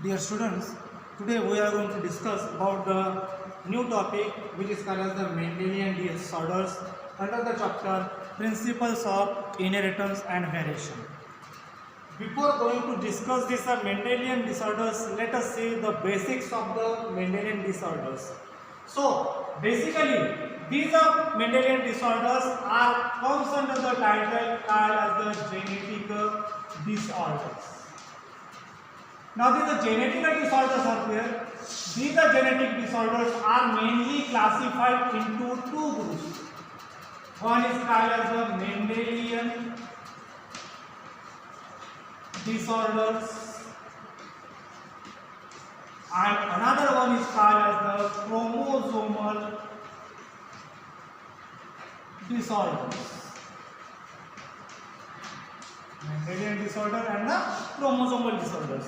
Dear students, today we are going to discuss about the new topic which is called as the Mendelian disorders under the chapter Principles of Inheritance and Variation. Before going to discuss this Mendelian disorders, let us see the basics of the Mendelian disorders. So basically these Mendelian disorders are comes under the title called as the genetic disorders. Now these genetic disorders are there. These genetic disorders are mainly classified into two groups. One is called as the Mendelian disorders and another one is called as the chromosomal disorders. Mendelian disorder and the chromosomal disorders.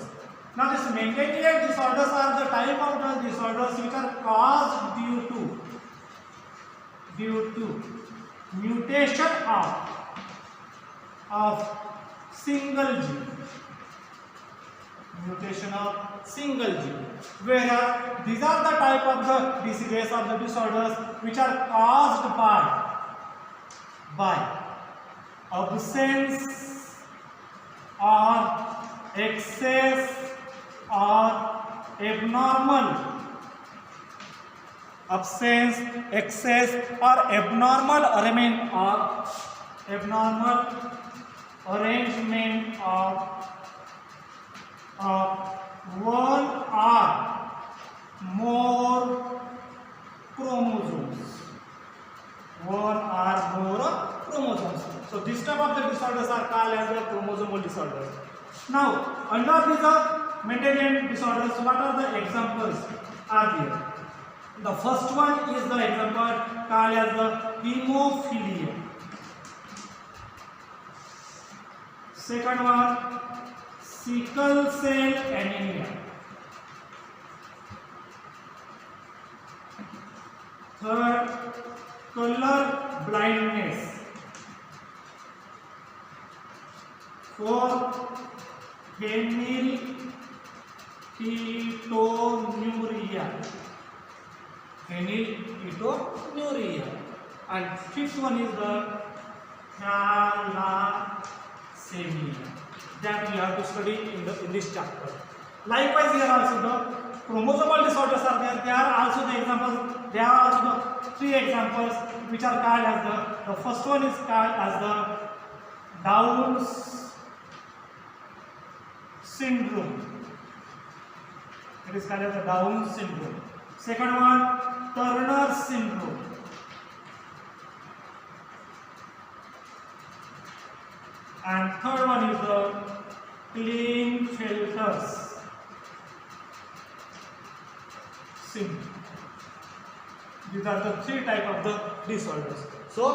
Now these Mendelian disorders are the type of the disorders which are caused due to mutation of single gene. Mutation of single gene. Whereas these are the type of the diseases or the disorders which are caused by absence or excess or abnormal arrangement of one or more chromosomes. So this type of the disorders are called as the chromosomal disorders. Now under these Mendelian disorders, what are the examples are there? The first one is the example called as the hemophilia. Second one, sickle cell anemia. Third, color blindness. Fourth, phenylketonuria. And fifth one is the thalassemia that we have to study in this chapter. Likewise, here also the chromosomal disorders are there. There are also the examples. There are also the three examples which are called as the first one is called as the Down's syndrome. It is called as the Down syndrome. Second one, Turner syndrome. And third one is the Klinefelter's syndrome. These are the three types of the disorders. So,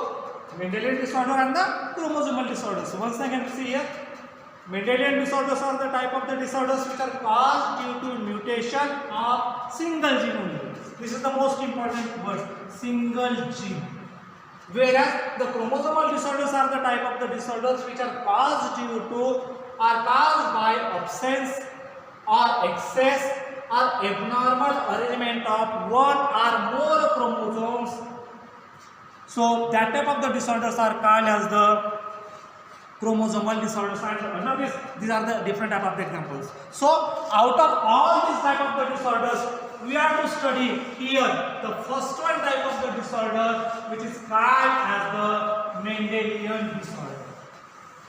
Mendelian disorder and the chromosomal disorders. So once again, see here, Mendelian disorders are the type of the disorders which are caused due to mutation of single gene only. This is the most important word, single gene. Whereas the chromosomal disorders are the type of the disorders which are caused by absence or excess or abnormal arrangement of one or more chromosomes. So that type of the disorders are called as the chromosomal disorders, and these are the different type of the examples. So out of all these type of the disorders, we have to study here the first one type of the disorder which is called as the Mendelian disorder.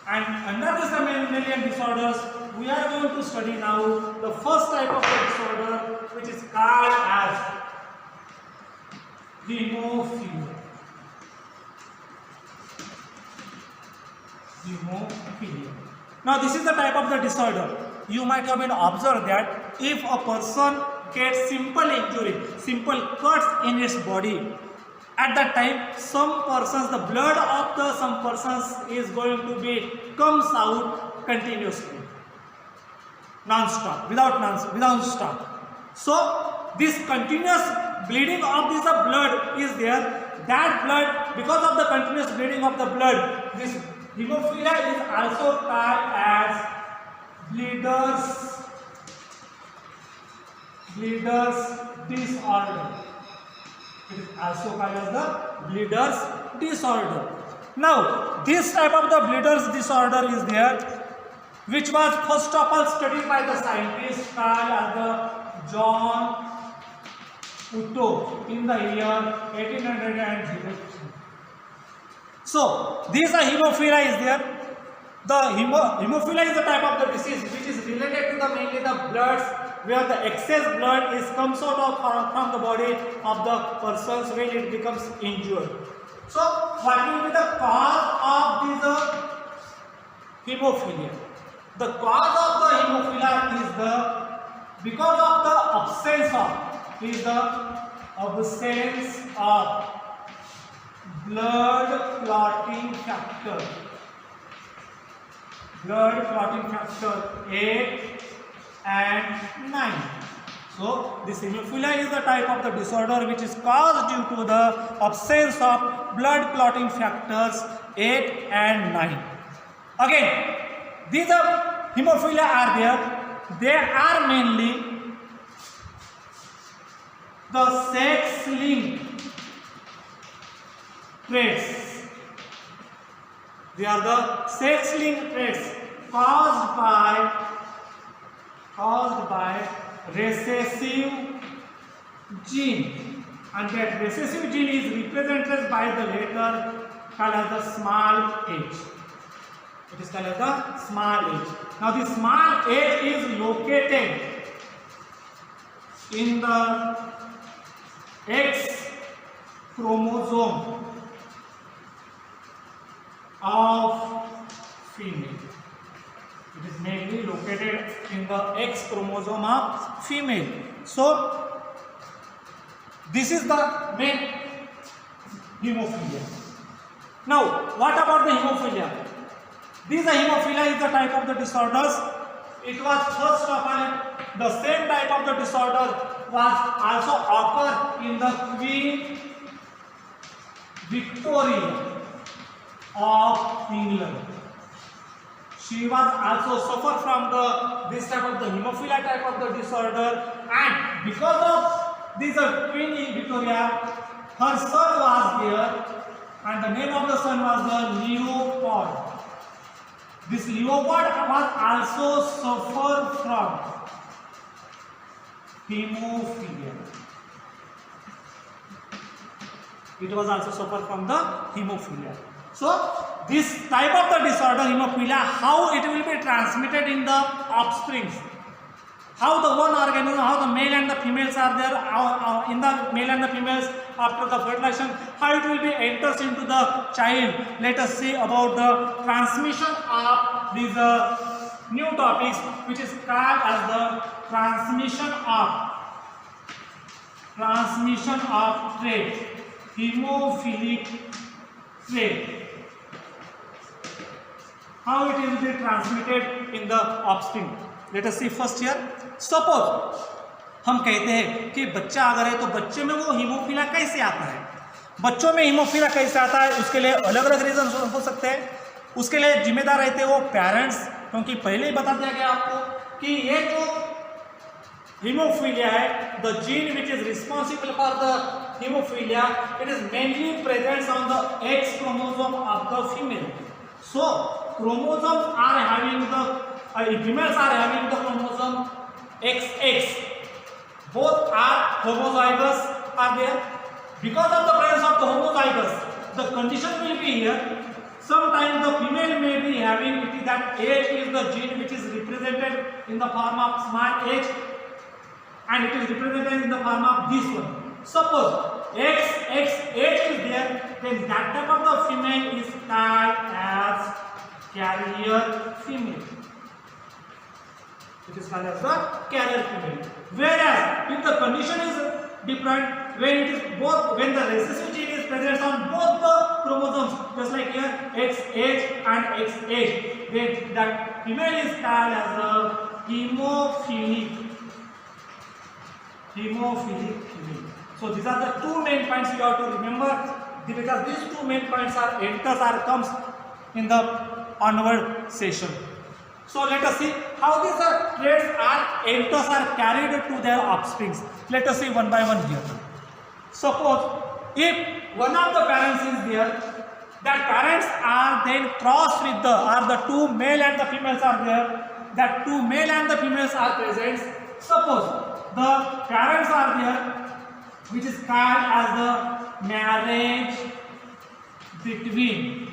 And under this Mendelian disorders, we are going to study now the first type of the disorder which is called as hemophilia. Now this is the type of the disorder. You might have been observed that if a person gets simple injury, simple cuts in its body, at that time some persons, the blood of the some persons is going to be comes out continuously, non-stop, without stop. So this continuous bleeding of this blood is there. That blood, because of the continuous bleeding of the blood, this hemophilia is also called as bleeder's bleeders disorder. It is also called as the bleeders disorder. Now, this type of the bleeders disorder is there, which was first of all studied by the scientist called as the John Utto in the year 1803. So, this hemophilia is there. The hemophilia is a type of the disease which is related to the mainly the bloods, where the excess blood is comes out of from the body of the persons when it becomes injured. So, what will be the cause of this hemophilia? The cause of the hemophilia is because of the absence of blood clotting factor. Blood clotting factor 8 and 9. So, this hemophilia is the type of the disorder which is caused due to the absence of blood clotting factors 8 and 9. Again, these hemophilia are there. They are mainly the sex-linked traits. They are the sex-linked traits caused by recessive gene, and that recessive gene is represented by the letter called as the small h. It is called as the small h. Now, the small h is located in the X chromosome of female. It is mainly located in the X chromosome of female. So, this is the main hemophilia. Now, what about the hemophilia? This hemophilia is the type of the disorders. It was first of all, the same type of the disorder was also occurred in the Queen Victoria of England. She was also suffered from this type of the hemophilia type of the disorder, and because of this Queen Victoria, her son was there, and the name of the son was the Leopold. This Leopold was also suffered from hemophilia. It was also suffered from the hemophilia. So, this type of the disorder, hemophilia, how it will be transmitted in the offspring? How the one organism, how the male and the females are there, in the male and the females after the fertilization, how it will be enters into the child. Let us see about the transmission of these new topics, which is called as the transmission of trait, hemophilic trait. How it will be transmitted in the offspring? Let us see first here. Suppose हम कहते हैं कि बच्चा अगर है तो बच्चे में वो हीमोफीलिया कैसे आता है? बच्चों में हीमोफीलिया कैसे आता है, उसके लिए अलग अलग रीजन हो सकते हैं. उसके लिए जिम्मेदार रहते हैं वो पेरेंट्स, क्योंकि पहले ही बता दिया गया आपको कि ये जो हीमोफीलिया है, the gene which is responsible for the haemophilia, it is mainly present on the x chromosome of the female. So, chromosomes are having the females are having the chromosome XX. Both are homozygous are there. Because of the presence of the homozygous, the condition will be here. Sometimes the female may be having that H is the gene which is represented in the form of small h, and it is represented in the form of this one. Suppose XXH is there, then that type of the female is called as carrier female. It is called as the carrier female. Whereas if the condition is different, when it is both, when the recessive gene is present on both the chromosomes, just like here XH and XH, then that female is called as a hemophilic female. So these are the two main points you have to remember, because these two main points are comes in the onward session. So let us see how these traits enters are carried to their offsprings. Let us see one by one here. Suppose if one of the parents is there, that parents are then crossed with the two male and the females are there. That two male and the females are present. Suppose the parents are there, which is called as the marriage between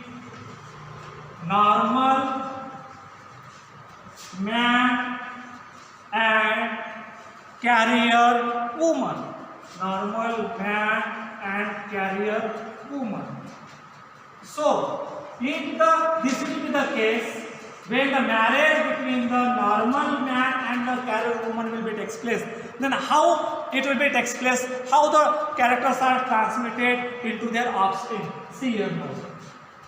normal man and carrier woman. Normal man and carrier woman. So, this will be the case when the marriage between the normal man and the carrier woman will be takes place. Then how it will be takes place? How the characters are transmitted into their offspring? See here now.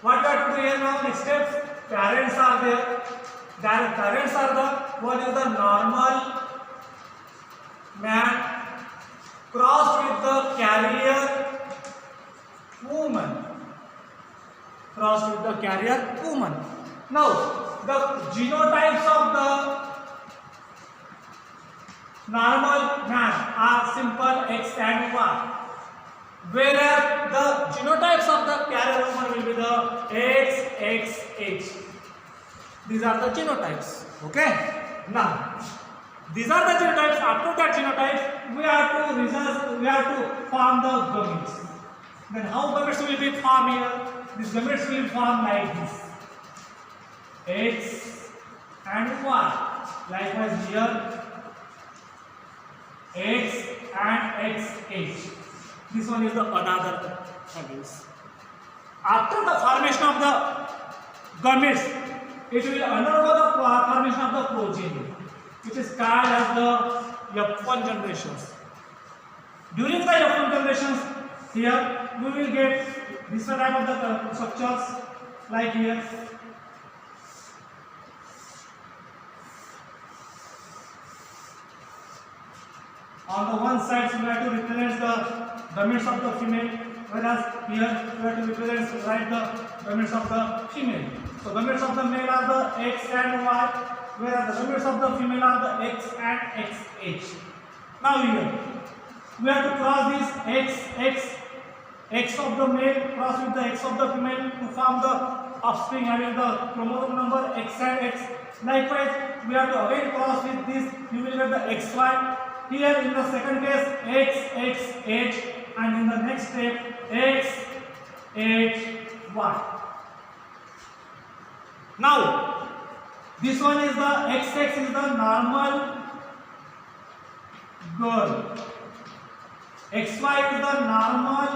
What we have to do here now? Next step. Parents are there. Their parents are the one is the normal man crossed with the carrier woman. Crossed with the carrier woman. Now, the genotypes of the normal man are simple X and Y, whereas the genotypes of the carrier woman will be the XXH. These are the genotypes. Okay. Now, these are the genotypes. After that genotypes, we have to form the gametes. Then how gametes will be formed here? These gametes will form like this. X and Y. Likewise here, X and XH. This one is the another gametes. After the formation of the gametes, it will undergo the formation of the progeny, which is called as the F1 generations. During the F1 generations, here we will get this type of the structures like here. On the one side, we have to represent the gametes of the female, whereas here we have to represent the gametes of the female. So gametes of the male are the X and Y, whereas the gametes of the female are the X and XH. Now here, we have to cross this X of the male cross with the X of the female to form the offspring having the chromosome number X and X. Likewise, we have to again cross with this, you will get the XY. Here in the second case, XXH, and in the next step, XHY. Now, this one is the XX is the normal girl. XY is the normal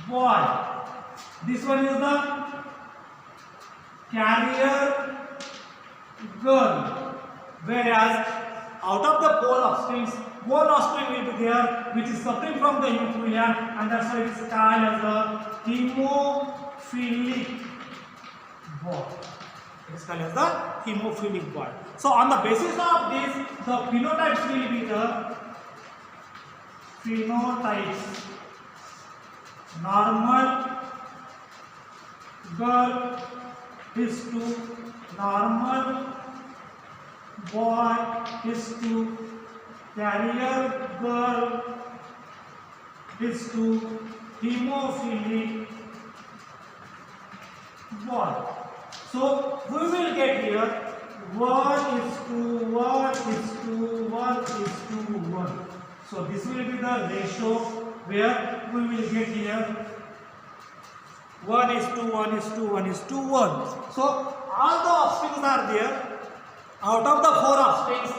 boy. This one is the carrier girl. Whereas out of the four offsprings, one offspring will be there which is suffering from the hemophilia, and that's why it is called as the hemophilic boy. It is called as the hemophilic boy. So on the basis of this, the phenotypes will be the phenotypes. Normal girl is to normal boy is to carrier girl is to hemophilic boy. So we will get here 1 is to 1 is to 1 is to 1. So this will be the ratio where we will get here 1 is to 1 is to 1 is to 1. So all the offsprings are there. Out of the four offsprings,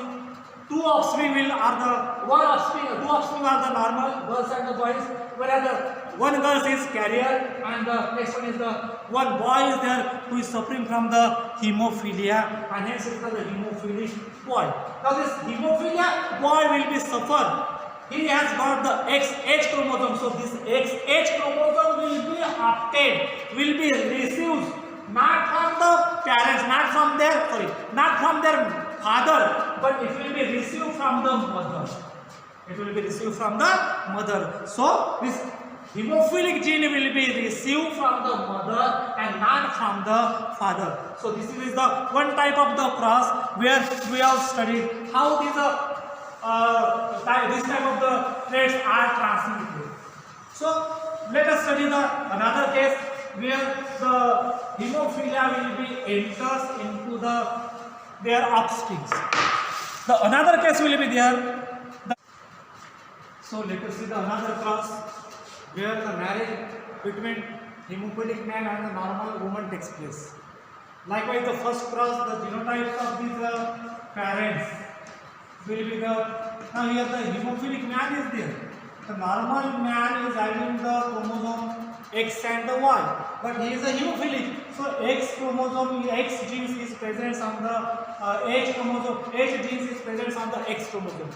two offspring are the two offspring are the normal girls and the boys, whereas the one girl is carrier and the next one is the one boy is there who is suffering from the hemophilia, and hence it is the hemophilic boy. Now this hemophilia boy will be suffer. He has got the XH chromosome, so this XH chromosome will be obtained, will be received not from the parents, not from their father, but it will be received from the mother. It will be received from the mother. So this hemophilic gene will be received from the mother and not from the father. So this is the one type of the cross where we have studied how these this type of the traits are transmitted. So let us study the another case where the hemophilia will be enters into their offsprings. The another case will be there. So let us see the another cross where the marriage between hemophilic man and the normal woman takes place. Likewise, the first cross, the genotypes of these parents will be the. Now here the hemophilic man is there. The normal man is having the chromosome X and the Y, but he is a hemophilic. So X chromosome, X genes is present on the H chromosome, H genes is present on the X chromosome.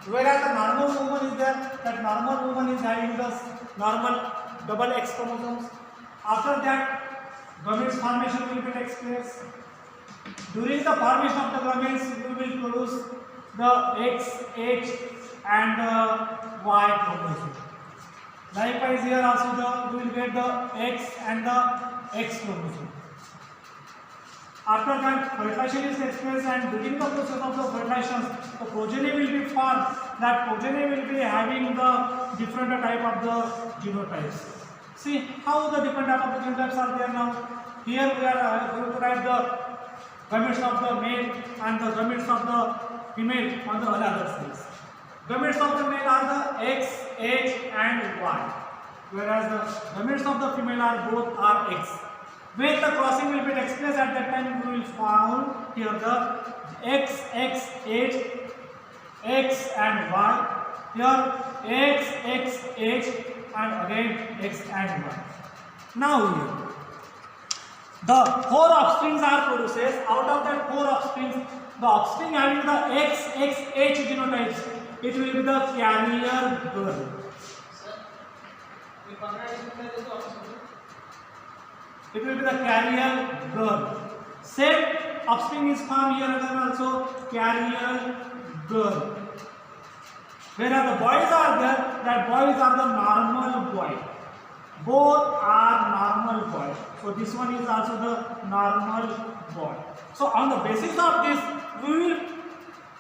Whereas the normal woman is there, that normal woman is having the normal double X chromosomes. After that, gametes formation will be takes place. During the formation of the gametes, we will produce the X, H, and Y chromosome. Likewise, here also we will get the X and the X chromosome. After that, fertilization is takes place, and during the process of the fertilization, the progeny will be formed. That progeny will be having the different type of the genotypes. See how the different type of the genotypes are there now. Here we are going to write the gametes of the male and the gametes of the female on the other sides. Gametes of the male are the X, H, and Y, whereas the gametes of the female are both are X. When the crossing will be takes place, at that time we will found here the X, X, H, X and Y. Here X, X, H, and again X and Y. Now here the 4 offsprings are produced. Out of that 4 offsprings, the offspring having the X, X, H genotypes, it will be the carrier girl. It will be the carrier girl. Same offspring is found here again also carrier girl. Whereas the boys are there, that boys are the normal boy. Both are normal boy. So this one is also the normal boy. So on the basis of this, we will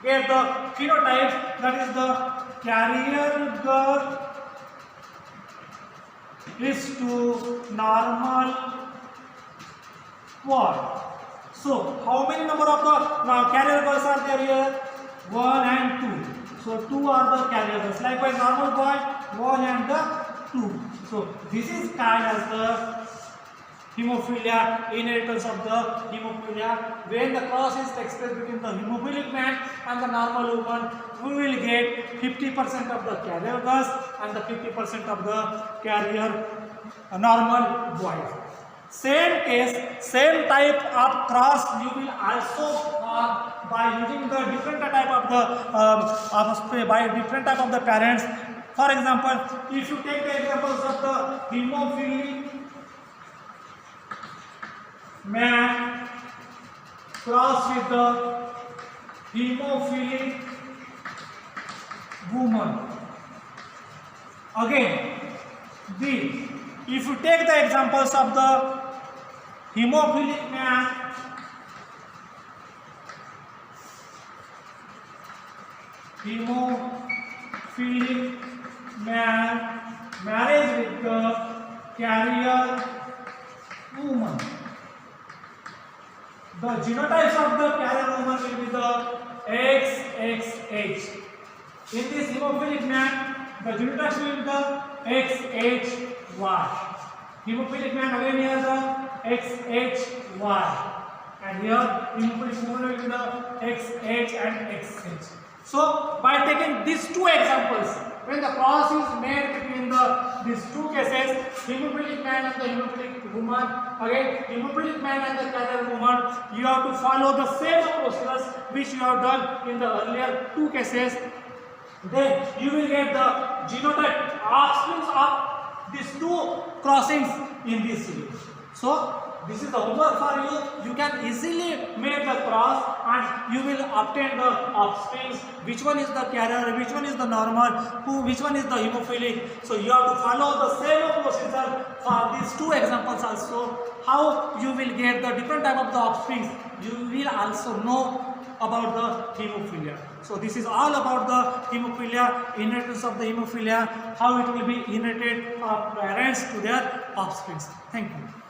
get the phenotypes, that is the carrier girl is to normal boy. So how many number of the carrier girls are there here? 1 and 2. So 2 are the carrier girls. Likewise normal boy 1 and the 2. So this is called as the hemophilia, inheritance of the hemophilia. When the cross is takes place between the hemophilic man and the normal woman, we will get 50% of the carrier girls and the 50% of the carrier normal boys. Same case, same type of cross you will also form by using the different type of the by different type of the parents. For example, if you take the examples of the hemophilic man cross with the hemophilic woman. Again, if you take the examples of the hemophilic man marriage with the carrier woman, the genotypes of the carrier woman will be the XXH. In this hemophilic man, the genotypes will be the XHY. Hemophilic man again here the XHY, and here hemophilic woman will be the XH and XH. So by taking these two examples, when the cross is made between these two cases, hemophilic man and the hemophilic woman, again hemophilic man and the carrier woman, you have to follow the same process which you have done in the earlier two cases. Then you will get the genotype offsprings of these two crossings in this series. So this is the homework for you. You can easily make the cross and you will obtain the offsprings. Which one is the carrier, which one is the normal, which one is the hemophilic. So you have to follow the same procedure for these two examples also. How you will get the different type of the offsprings. You will also know about the hemophilia. So this is all about the hemophilia, inheritance of the hemophilia, how it will be inherited from parents to their offsprings. Thank you.